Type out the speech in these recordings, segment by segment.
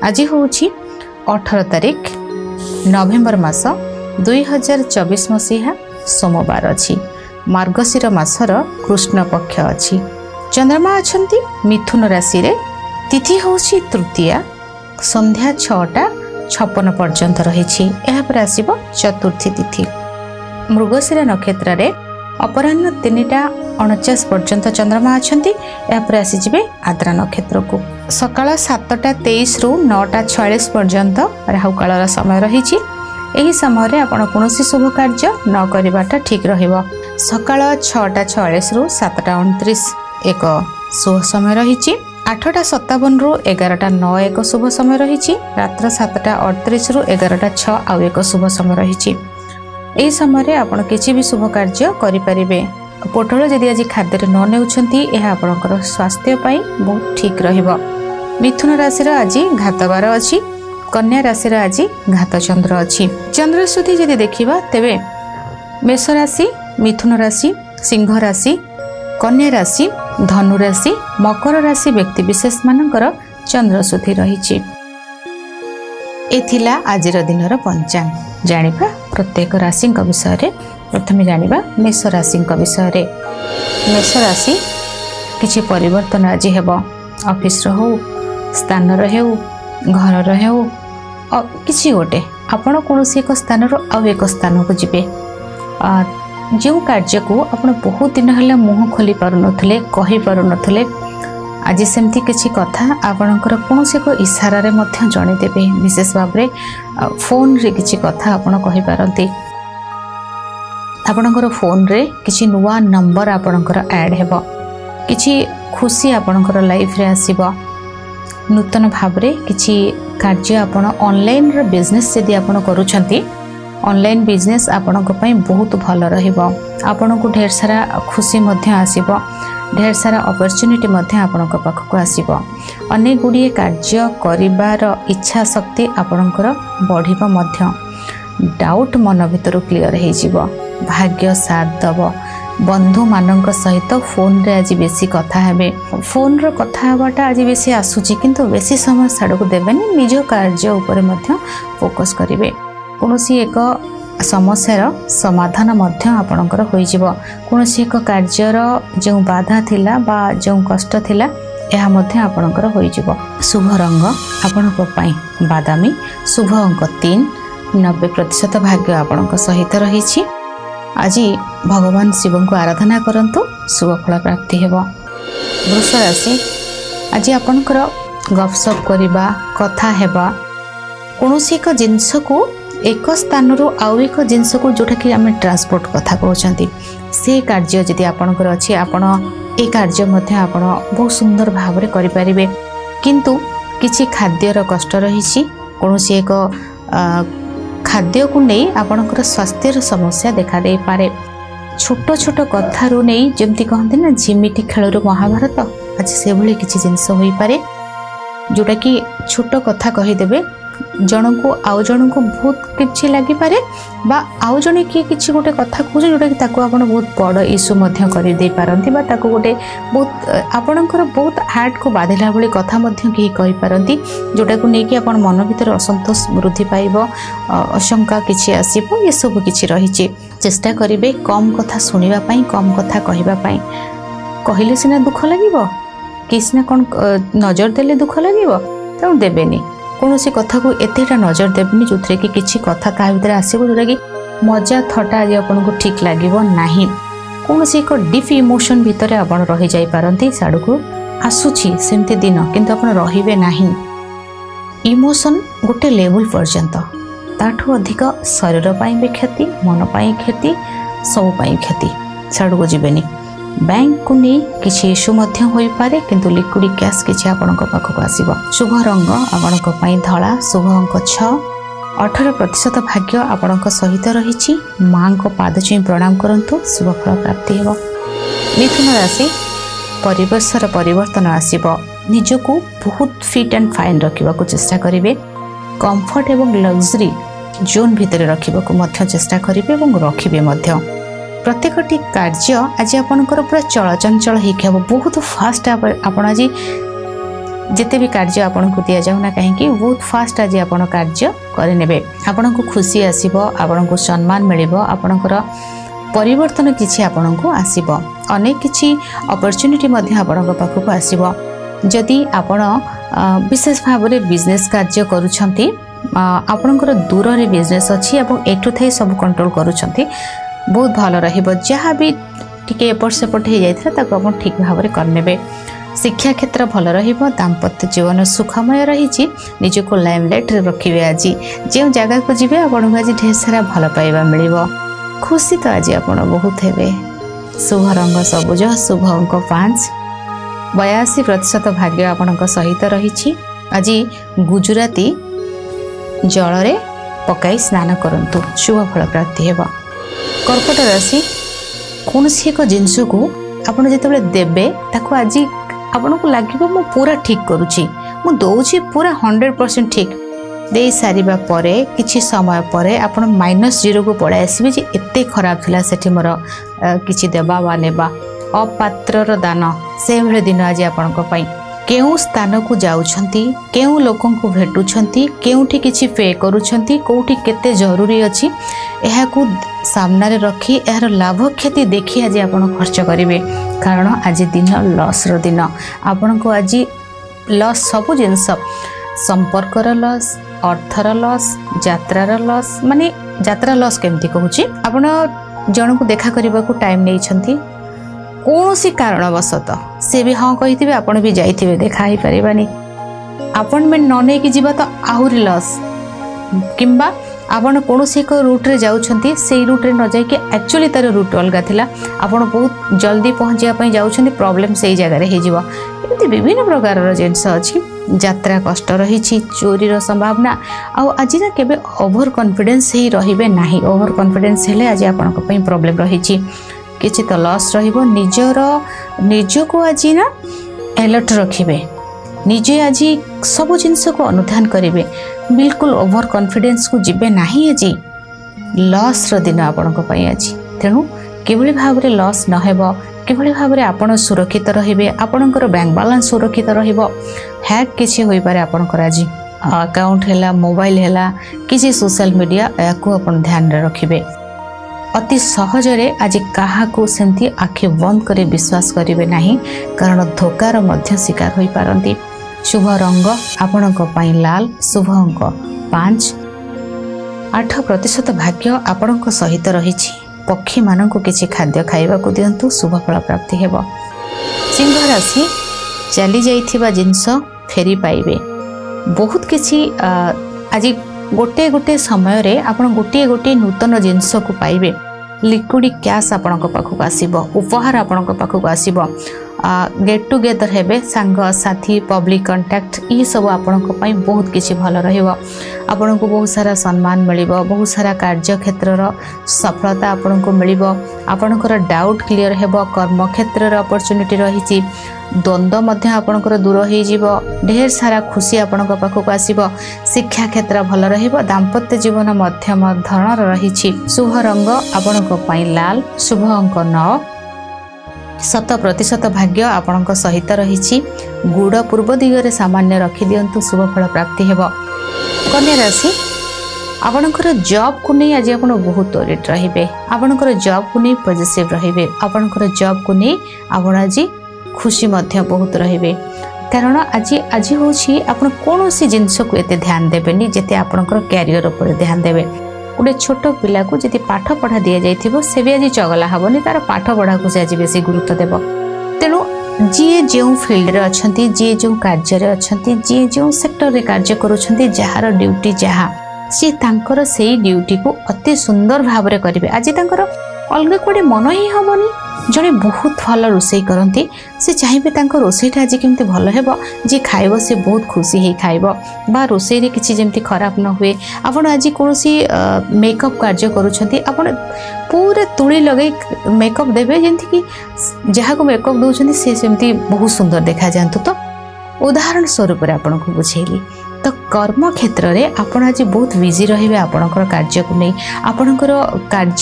आज हूँ 18 तारिख नवेम्बर मास 2024 मसीहा सोमवार अच्छी मार्गशीर मासर कृष्ण पक्ष अच्छी। चंद्रमा अच्छा मिथुन राशि रे तिथि हूँ तृतीया संध्या 6:56 पर्यंत रही। आसब चतुर्थी तिथि। मृगशिरा नक्षत्र रे अपराह्न 3:49 पर्यंत चंद्रमा अच्छा आसीजे आद्रा नक्षत्र को। सकाळ 7:23 रु 9:46 पर्यंत राहुकाल समय रही। यही समय आपण कौनसी शुभ कार्य न करवाटा ठीक रहिबो। सकाळ 6:46 रु 7:29 एक शुभ समय रही। 8:57 रु 11:09 एक शुभ समय रही। रात्र 7:38 रु 11:06 आउ एक शुभ समय रही। यही समय आपण किसी भी शुभ कार्य करें। पोटल जदि आज खाद्य न नेउछंती यह आपणकर स्वास्थ्य बहुत ठीक रहिबो। मिथुन राशि आज घातबार अच्छी। कन्या राशि आज घात चंद्र अच्छी। चंद्र स्थिति जदि देखिबा तेबे मेष राशि, मिथुन राशि, सिंह राशि, कन्या राशि, धनु राशि, मकर राशि व्यक्ति विशेष मानकर चंद्र स्थिति रही। एथिला आजिर दिनर पंचांग। जानिबा प्रत्येक राशि विषय रे। प्रथमे जानिबा मेष राशि विषय रे। मेष राशि किछि परिवर्तन आज हेबो। ऑफिस रो हो, स्थान रो हो, घर रो हो, किछि गोटे आपण कोनोसी एक स्थान रो आ एक स्थान को जिबे। जो कार्य को आपण बहुत दिन हला मुंह खोली पारु नथले, कहि पारु नथले, आज सेमती किछि कथा आपणकर कौनसी एक इशारा रे मध्य जणे देबे। विशेष भाव रे फोन रे किछि कथा आपण कहि पारंती। आपणकर फोन रे किछि नुवा नंबर आपणकर ऐड हेबो। किछि खुशी आपणकर लाइफ रे आसीबो। नूतन भाव रे किछि कार्य आपण ऑनलाइन रे बिजनेस यदि आपण करूछंती, ऑनलाइन बिजनेस आपणक पई बहुत भल रहिबो। आपणको ढेर सारा खुशी मध्य आसीबो। ढेर सारा अपॉर्चुनिटी मध्य आपणक पाखक आसीबो। अनेक गुड़िए कार्य करिबार इच्छा शक्ति आपणकर बढ़िबो मध्य। डाउट मन भितर क्लियर हो जिवो। भाग्य साथ दब। बंधु मानक सहित फोन रे आज बेसी कथा हेबे। फोन रो कथा हबाटा आज बेसी आसुची, किंतु बेसी समय साडको देबेनी। निज कार्य ऊपर मध्य फोकस करिवे। कोनोसी एक समस्यार समाधान मध्य आपणकर होई जिवो। कोनोसी एक कार्यर जो बाधा थिला बा जो कष्ट थिला यह मध्य आपणकर होई जिवो। शुभ रंग आपणक पई बादामी। शुभ अंक 3। 90% भाग्य आपणक सहित रही। आज भगवान शिव को आराधना करंतु, शुभ फल प्राप्ति हेबो। वृष राशि आज आपणकर गपसप करिबा, कथा हेबा, कोनोसी एक जिंस को एक स्थान रु आउ एक जिनस को जोटा कि आम ट्रांसपोर्ट कथा कहते से कार्य जदि आपणकर अच्छी आपण ए कार्य मध्य आपण बहुत सुंदर भाव में करें। किंतु किछि खाद्यर कष्ट रही। कौनसी एक खाद्य को नहीं आपणकर स्वास्थ्यर समस्या देखा दे पारे। छोट छोट कथारू नहीं जमती कहते ना झिमिटी खेल महाभारत, आज से भाई किसी जिनस हो पारे जोटा कि छोट कथा कहीदेवे जन को आउ जन को बहुत किसी लगी पारे बा आउ जने किए किसी गोटे कथा कहूँ जोटा कि ताको आपण बहुत बड़ इश्यू मध्य कर दे पारंती बा ताको गोटे बहुत आपणकर बहुत हार्ट को बाधिला भली कथा मध्य कही कहि पारंती जोटा को लेकिन आपण मन भीतर असंतोष वृद्धि पाइबो, आशंका किछि आसीबो। ये सब किछि रहिछि। चेष्टा करिवे कम कथा सुनिबा पई, कम कथा कहिबा पई। कहिले सिना दुख लागिबो, किसना कोन नजर देले दुख लागिबो, तेणु देबेनी। कौनसी कथा को एतेटा नजर देबनी जो कि किसी कथा ता भीतर आसीबो जोटा कि मजा थटा आज आपन को ठीक लागिबो नाही। कौनसी एक डीप इमोशन भीतर आपण रही जाई पारंती, साडू को आसुची सेमती दिन किंतु आपण रहिबे नाही। इमोशन गोटे लेवल पर्यंत, ताठू अधिक शरीर पाई भी क्षति, मन पाई क्षति, सब पाई क्षति। साडू को जीवेनी। बैंक को नहीं किसी इश्यू मध्य होई पारे, किंतु लिक्विड कैश किसी आपणक पाखक आसीबो। शुभ रंग आपणक पई धला। शुभ अंक 6। 18% भाग्य आपणक सहित रही। मां को पाद छुई प्रणाम करंतु, शुभ फल प्राप्ति हेबो। मिथुन राशि परिवेशर परिवर्तन आसीबो। निजको बहुत फिट एंड फाइन रखिबा को चेष्टा करिवे। कंफर्ट एवं लग्जरी जोन भितर रखिबा को मध्य चेष्टा करिवे एवं रखिबे मध्य। प्रत्येकटी कार्य आज आपणकर पूरा चलचंचल हो बहुत फास्ट आप आज जिते भी कार्य आपको दि जाऊना कहीं बहुत फास्ट आज आप कार्य करे आपन को खुशी आसो आपन को सम्मान मिल आपणकर परिवर्तन किसी आपन को आसब अनेक किसी अपॉर्चुनिटी आपण पाखक आसब जदि आपण विशेष भाव में बिजनेस कार्य करुछंती आपणकर दूर रे बिजनेस अच्छी एठू थी सब कंट्रोल करुछंती बहुत भल रहिबो जहाँ भी टिके एपट सेपट हो जाता आप ठीक भाव में करने शिक्षा क्षेत्र भल रहिबो दाम्पत्य जीवन सुखमय रही निजको लाइमलाइट रे रखिबे आज जो जगह को जीवे आपको आज ढेर सारा भल पाइबा मिलिबो खुशी तो आज आप बहुत हेबे शुभ रंग सबुज शुभ अंक 5 82% भाग्य आपण सहित रही आज गुजराती जल रे पकाई स्नान करंतु शुभ फल प्राप्ति हेबो कर्कट राशि कौन सी एक जिनस को आप जो देवे ताको आज आपन को लगे मु पूरा ठीक करुच्ची मु दौची पूरा 100% ठीक दे सारिबा परे किछि समय परे आपण -0 को पड़े आसबे जे एते खराब थिला सेठी मोर किछि देबा वा नेबा अपात्रर दान से भले दिन आज आपण को पई केउ स्थान को जाउछंती केउ लोकन को भेटुछंती केउठी किछि पे करूछंती कोउठी केते जरूरी अछि एहा को सामना रे रखी एहर लाभ क्षति देखि आज आपण खर्च करिवे कारण आज दिन लॉस रो दिन आपण को आज लॉस सब जिंस संपर्कर लॉस अर्थर लॉस यात्रार लॉस माने यात्रा लॉस केमती कहूची आपण जण को देखा करबा को टाइम नै छंती कौन कारणवशत से भी हाँ कही आपड़ भी जाइए देखा ही पारानी अपॉइंटमेंट न नहीं कि जीवा तो आहरी लॉस किंबा आपड़ कौन एक रूट्रे जाऊँगी से रूट्रे न जाकि एक्चुअली तार रूट अलग थिला आपड़ बहुत जल्दी पहुँचापी जाऊँगी प्रोब्लेम से जगार होमती विभिन्न प्रकार जिनस अच्छी यात्रा कष्ट रही चोरीर संभावना आज ना केबे ओभर कॉन्फिडेंस ही रहिबे नाही ओभर कॉन्फिडेंस हेले आज आपनको पई प्रॉब्लम रही किसी तो लॉस रहिबो निज को आज ना अलर्ट रखिबे निजे आज सब जिनस को अनुधान करेंगे बिल्कुल ओभर कॉन्फिडेंस को जीवे नहीं आज लॉस रो दिन आपण आज तेणु किभली भाव में लॉस नहेबो किभली भाव में आपण सुरक्षित रहिबे आपणकर बैंक बैलेंस सुरक्षित रहिबो हैक किछि होई पारे आपणकर आज अकाउंट हैला मोबाइल हैला किछि सोशल मीडिया याकू आपण ध्यान रे रखिबे अति सहजरे आज कहा को सेमती आखि बंद करे विश्वास करिवे नहीं कारण धोकार मध्य शिकार होई पारंती शुभ रंग आपणक पई लाल शुभ अंक 5 8% भाग्य आपणक सहित रही पक्षी मानक किछि खाद्य खाइबा को दियंतु शुभ फल प्राप्ति हेबो सिंह राशि चली जाइथिबा जिंस फेरी पाइबे बहुत किछि आज गोटे गोटे समय रे आपण गोटे गोटे नूतन जिनस को पाइबे लिक्विड कैश आपण पाखक आसीबो उपहार आपण पाखक आसीबो गेट टुगेदर हेबे सांग साथी पब्लिक कांटेक्ट ई सब आपण पई बहुत किछि भल रहिबो आपण को बहुत सारा सम्मान मिलिबो बहुत सारा कार्य क्षेत्र सफलता आपण को मिलिबो आपणकर डाउट क्लियर हेबो कर्म क्षेत्र अपॉर्चुनिटी रही द्वंद्व मध्य आपणकर दूर हो जीवो ढेर सारा खुशी आपण पाखक आसीबो शिक्षा क्षेत्र भल रहिबो दाम्पत्य जीवन मध्यम धरणर रही शुभ रंग आपणक पई लाल शुभ अंक 9 100% भाग्य आपणक सहित रही गुड़ पूर्व दिगरे सामान्य रखी दियंतु शुभ फल प्राप्ति हेबो कन्या राशि आपणकर जॉब को नहीं आज आपण बहुत वरीड रहिबे आपणकर जॉब को नहीं पॉजिटिव रहिबे आपणकर जॉब को नहीं आपण आज खुशी मध्य बहुत रहिबे कारण आज आज होछि आपण कोनोसी जिंस को एते ध्यान देबेनी जेते आपणकर कैरियर ऊपर ध्यान देबे गोटे छोट पिला को जदि पाठ पढ़ा दि जाइथिबो से भी आज चगला हबनी तार पाठ पढ़ा को से आज बेसी गुरुत्व देबो तेणु जी जो फील्ड रे अछंती जी जो कार्य रे अछंती जी जो सेक्टर रे कार्य करूछंती जहार ड्यूटी जहा सी तांकर सेही ड्यूटी को अति सुंदर भाव रे करिवे आज तांकर अलग कोडे मन ही हबनी जड़े बहुत भल रोसई करती से चाहिए तांको रोसईटा आज केमती भल हेबो जे खाइबो से बहुत खुशी हे खाइबो बा रोसई रे किछि जेमती खराब न हुए आपण आज कोनोसी मेकअप कार्य करूछंती आपण पूरे तुली लगे मेकअप देबे जेमती कि जहा को मेकअप दोछंती से सेमती बहुत सुंदर देखा जानतु तो उदाहरण स्वरूप रे आपण को बुझेली तो कर्म क्षेत्र में आपण आज बहुत बिजी रहिबे आपणकर कार्य को नहीं आपणकर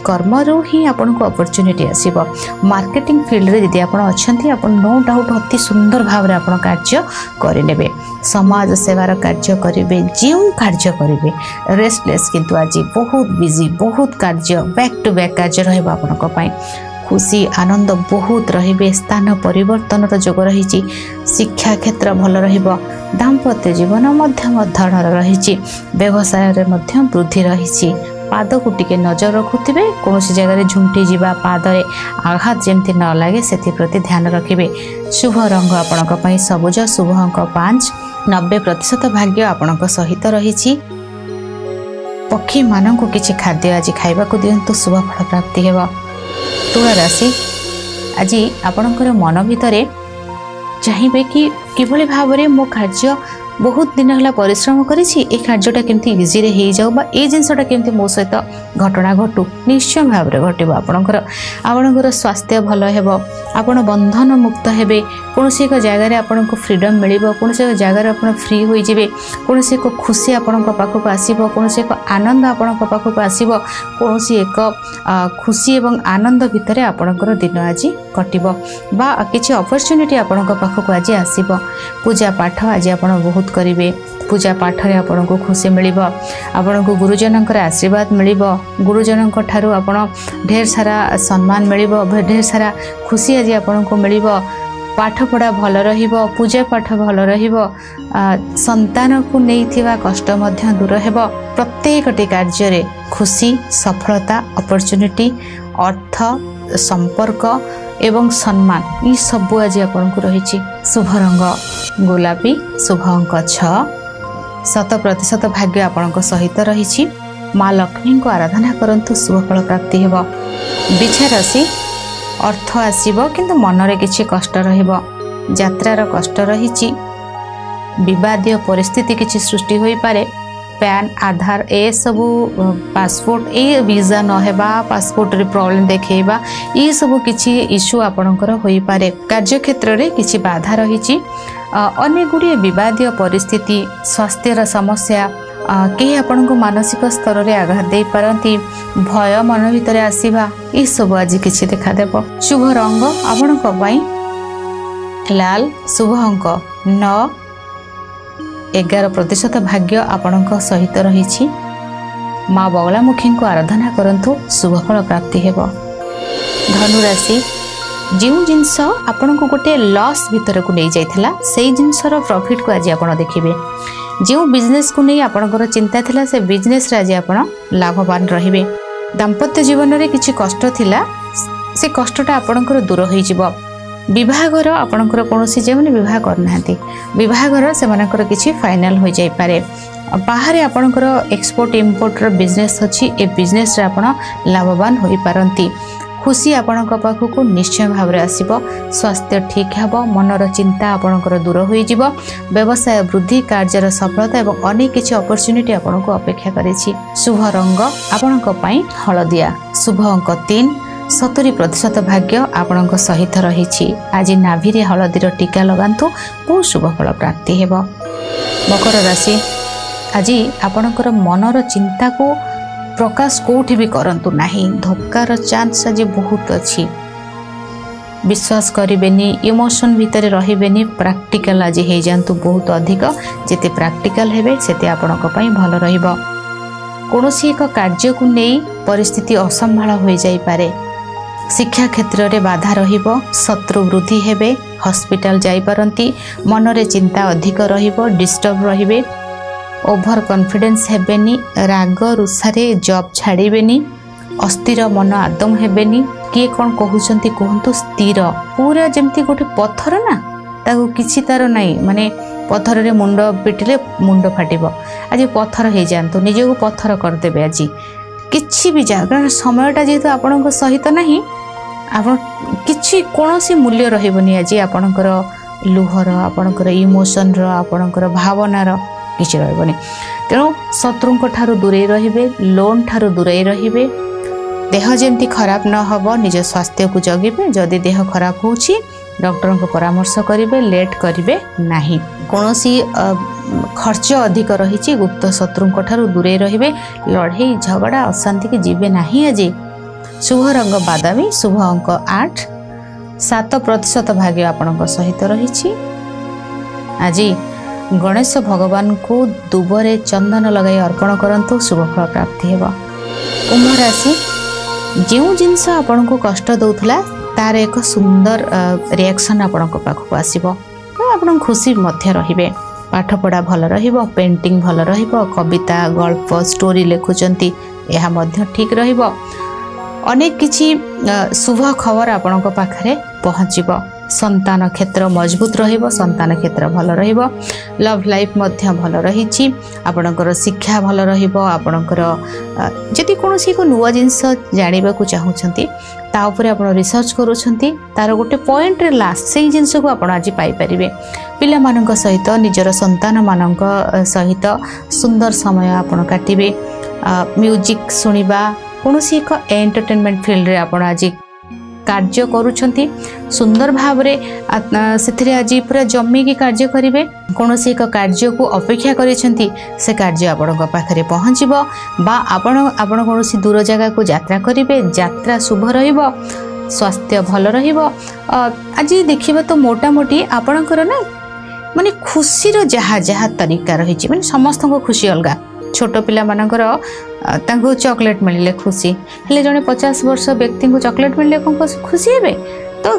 कर्म रू ही आपन को अपॉर्चुनिटी आसीबो मार्केटिंग फील्ड रे यदि आपण अछंती आपण नो डाउट अति सुंदर भाव रे आपण कार्य करिनेबे समाज सेवार कार्य करिवे जीव कार्य करिवे रेस्टलेस किंतु आज बहुत बिजी बहुत कार्य बैक टू बैक कार्य रहबो आपणक पई खुशी आनंद बहुत रहिबे स्थान परिवर्तन जोग रही शिक्षा क्षेत्र भल रहिबो दाम्पत्य जीवन मध्यम धरणर रही व्यवसाय रे मध्य वृद्धि रही पाद को टिके नजर रखुथिबे कौन जगह झुंटी जीवा पाद रे आघात जेमती न लागे सेति प्रति ध्यान रखिबे शुभ रंग आपणक पई सबुज शुभ अंक 5 90% भाग्य आपणक सहित रही पक्षी मान को किछि खाद्य आज खाइबा को दियंतु शुभ फल प्राप्ति हेबा तुला राशि आज आपणकर मन भितर चाहिए कि किभली भाव में मो कार्य बहुत दिन है परिश्रम करी कार्यटा केमती इजी रे हो जाऊ बा ए जिनसटा केमती मो सहित घटना घटू निश्चय भाव में घटो आपणकर स्वास्थ्य भल हेबो आपण बंधन मुक्त हेबे कौन एक जगार आपन को फ्रीडम मिलिबो कौन एक जगार आपन फ्री हो जिवे कौन एक खुशी आपन पाखक आसीबो कौन एक आनंद आपन पाखक आसीबो कौन एक खुशी एवं आनंद भितर आपणकर दिन आज कटिबो बा किछि अपॉर्चुनिटी आपन पाखक आज आसीबो पूजा पाठ आज आपन बहुत करिवे पूजा पाठ रे आपन को खुशी मिलिबो आपन को गुरुजनकर आशीर्वाद मिलिबो गुरुजनक ठारू आपन ढेर सारा सम्मान मिलिबो ढेर सारा खुशी आज आपन को मिलिबो पाठ पढ़ा भल रहिबो पूजा पाठ भल रहिबो संतान को नैथिबा कष्ट मध्य दूर हेबो प्रत्येकटी कार्य रे खुशी सफलता अपॉर्चुनिटी अर्थ संपर्क एवं सम्मान ये सब आज आपन को रही शुभ रंग गोलापी शुभ अंक 6% भाग्य आपन सहित रही माँ लक्ष्मी को आराधना करंतु शुभ फल प्राप्ति हेबो बिछा राशि अर्थ आसीबो किंतु मनरे किछि कष्ट रहिबो यात्रार कष्ट रही विवादीय परिस्थिति किछि सृष्टि होई पारे पैन आधार ए सबू पासपोर्ट ए वीजा न हेबा पासपोर्ट रे प्रॉब्लम देखेबा ये सब किछि इश्यू आपणकर होई पारे कार्य क्षेत्र रे किछि बाधा रही अनेक गुड़िए विवादीय परिस्थिति स्वास्थ्यर समस्या कहीं आपण को मानसिक स्तर में आघात दे पारती भय मन भितर आसीबा ये सब आज किछि देखा देबो शुभ रंग आपणक पई लाल शुभ अंक 9-11% भाग्य आपणक सहित रही माँ बगलामुखी को आराधना करंतु शुभ फल प्राप्ति हेबो धनुराशि जो जिनस आपण को गोटे लॉस भीतर को नहीं जाइथिला सेही जिनसर प्रॉफिट को आज आपण देखिबे जो बिजनेस को नहीं आपणकर चिंता थिला से बिजनेस रे आज आपण लाभवान रहिबे दाम्पत्य जीवन रे किछि कष्ट थिला से कष्टटा आपणकर दूर होई जिवो विवाहघर आपणकर कोनोसी जेमने विवाह करनाहांती विवाहघर से मानकर किछि फाइनल हो जाई पारे बाहर आपणकर एक्सपोर्ट इंपोर्ट रो बिजनेस अछि ए बिजनेस रे आपण लाभवान होई पारंती खुशी आपणक पाखक निश्चय भाव में आसब स्वास्थ्य ठीक हेबो मनर चिंता आपणकर दूर हो जिवो व्यवसाय वृद्धि कार्यर सफलता एवं अनेक किछि अपॉर्चुनिटी आपणको अपेक्षा करिछि शुभ रंग आपणक पई हळदिया शुभ अंक 3-70% भाग्य आपणक सहित रही आज नाभि हलदीर टीका लगांतु बहुत शुभ फल प्राप्ति हेबो मकर राशि आज आपणकर मनर चिंता को प्रकाश कोठी भी करंतु नहीं धक्कार चांस आज बहुत अच्छी विश्वास करेनि इमोशन भितर रहिबेनि प्रैक्टिकल आज हो जातु बहुत अधिक जिते प्रैक्टिकल हेबे सेते आपणक पई भल रहिबो कोनोसी एक कार्य को नहीं परिस्थिति असंभाल हो जाई पारे शिक्षा क्षेत्र रे बाधा रहिबो शत्रु वृद्धि हेबे हॉस्पिटल जाई पारंती मनरे चिंता अधिक रहिबो डिस्टर्ब रहिबे ओभर कॉन्फिडेंस हेबेनी राग रुषारे जॉब छाड़िबेनी अस्थिर मन आदम हेबेनी किए कौन कहउछंती कहंतु स्थिर पूरा जेमती गोटे पत्थर ना ताको किछि तार नाही माने पत्थर रे मुंड पिटिले मुंड फाटिबो आज पत्थर हे जानतो निजको पत्थर कर देबे आज किछि भी जागा समयटा जेतु आपनक सहित नाही आपन किछि कोनोसी मूल्य रहिबोनी आज आपनकर लुहर आपनकर इमोशन रो आपनकर भावनार किछि रहबोनी तेणु शत्रुंक ठारू दूरे रहिबे लोन ठारू दूरे रहिबे देह जेमती खराब न हबो निज स्वास्थ्य को जगिबे जदि देह खराब होउछि डॉक्टर को परामर्श करेंगे, लेट करेंगे नहीं। कौन सी खर्च अधिक रही गुप्त शत्रु ठारू दूरे रे, लड़े झगड़ा अशांति की जीवे नहीं। आज शुभ रंग बादामी, शुभ अंक 8, 7% भाग्य आपण सहित रही। आज गणेश भगवान को दुबरे चंदन लगाई अर्पण करंतु, शुभ फल प्राप्ति होगा। कुंभ राशि, जो जिनस आपण को कष्ट दौला तार एक सुंदर रिएक्शन आपण पाखक आसब, आप खुशी मध्य रे। पाठ पढ़ा भल रहिबो, पेंटिंग भल रहिबो, कविता गल्प स्टोरी लिखुचंती यह मध्य ठीक रहिबो। अनेक किछि शुभ खबर आपण पाखरे पहुँचब। संतान क्षेत्र मजबूत रहिबो, संतान क्षेत्र भल रहिबो। लव लाइफ मध्य भल रही, आपणकर शिक्षा भल रहिबो। आपणकर जदि कोनोसी को नुआ जिंस जानिबा को चाहुछंती ता ऊपर आपण रिसर्च करूछंती, तार गोटे पॉइंट रे लास्ट सेही जिंस को आपण आज पाई परिबे। पिला मानक सहित निजर संतान मानक सहित सुंदर समय आपण काटिबे। म्यूजिक सुनिबा, कोनोसी एक एंटरटेनमेंट फील्ड रे आपण आज कार्य करुछंती, सुंदर भाव रे से आज पूरा जमिकी कार्य करेंगे। कौन से एक कार्य को अपेक्षा करिसेंती से कार्य आपण पाखरे पहुँचब, बा आपण कौन दूर जगह को यात्रा करेंगे, यात्रा शुभ रहिबो, स्वास्थ्य भल रहिबो। आज देखिबा तो मोटामोटी आपणकर ना माने खुशीर जहाँ जहाँ तरीका रही, माने समस्त को खुशी अलगा। छोट पिला मानकर तांको चॉकलेट मिलले खुशी, हेले जने 50 वर्ष व्यक्ति को चॉकलेट मिलले कौन खुशी हेबे। तो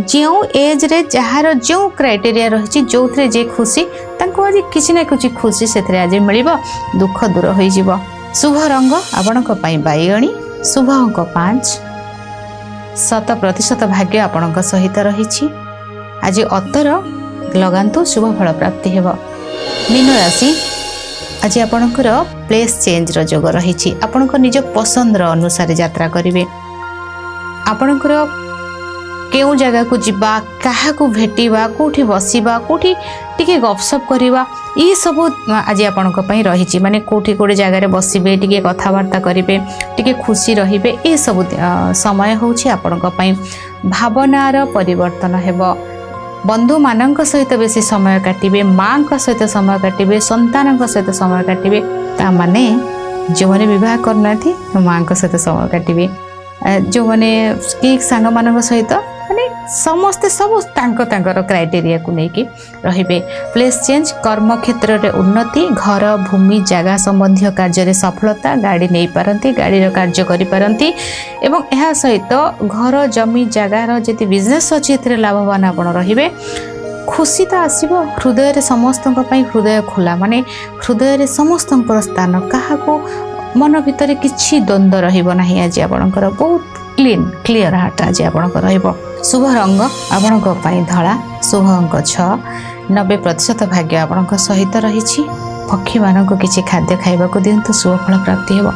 जो एज रे जहार जो क्राइटेरिया रही, जो थे जे खुशी तांको आज किसी ना कुछ खुशी से आज मिलिबो, दुख दूर हो जिवो। शुभ रंग आपणक पई बाईगणी, शुभ अंक 5, 7% भाग्य आपणक सहित रही। आज अतर लगांतु, शुभ फल प्राप्ति हेबो। मीन राशि, आज आपणकर प्लेस चेंज रो जोग रही, आपणकर निज पसंद अनुसार यात्रा करेंगे। आपणकर केउ जगह को जिबा, काहा को भेटिबा, कोठी बसिबा, कोठी टिके गपसप करिबा, ये सब आज आपणक पई रही। माने कोठी कोडे जगह रे बसिबे, टिके कथावार्ता करिवे, टिके खुशी रहिबे, ये सब समय होछि आपणक पई। भावनार परिवर्तन हेबो। बंधु मानक सहित बेसी समय काटिबे, माँ का सहित समय काटिबे, संतान सहित समय काटिबे। ता माने जो माने विवाह करना थी माँ का सहित समय काटिबे, जो माने कि सांग मानक सहित माने समस्ते सब तांकर क्राइटेरिया को लेकिन रहिबे। प्लेस चेंज, कर्म क्षेत्र रे उन्नति, घर भूमि जगह संबंधी कार्य रे सफलता, गाड़ी नहीं पारंती, गाड़ी रो कार्य करि पारंती, एवं यह सहित घर जमी जगार जति बिजनेस अछि एथरे लाभवान आपण रहिबे। खुशी तो आसीबो, हृदय रे समस्तक पई हृदय खोला, माने हृदय रे समस्तकर स्थान, काहाको मन भितर किछि द्वंद्व रहिबो नाही। आज आपणकर बहुत क्लियर हार्ट आज आपणकर रहिबो। शुभ रंग आपणक पई धला, शुभ अंक 6, 90% भाग्य आपणक सहित रही। पक्षी मानक किछि खाद्य खाइबा को दियंतु, शुभ फल प्राप्ति हेबो।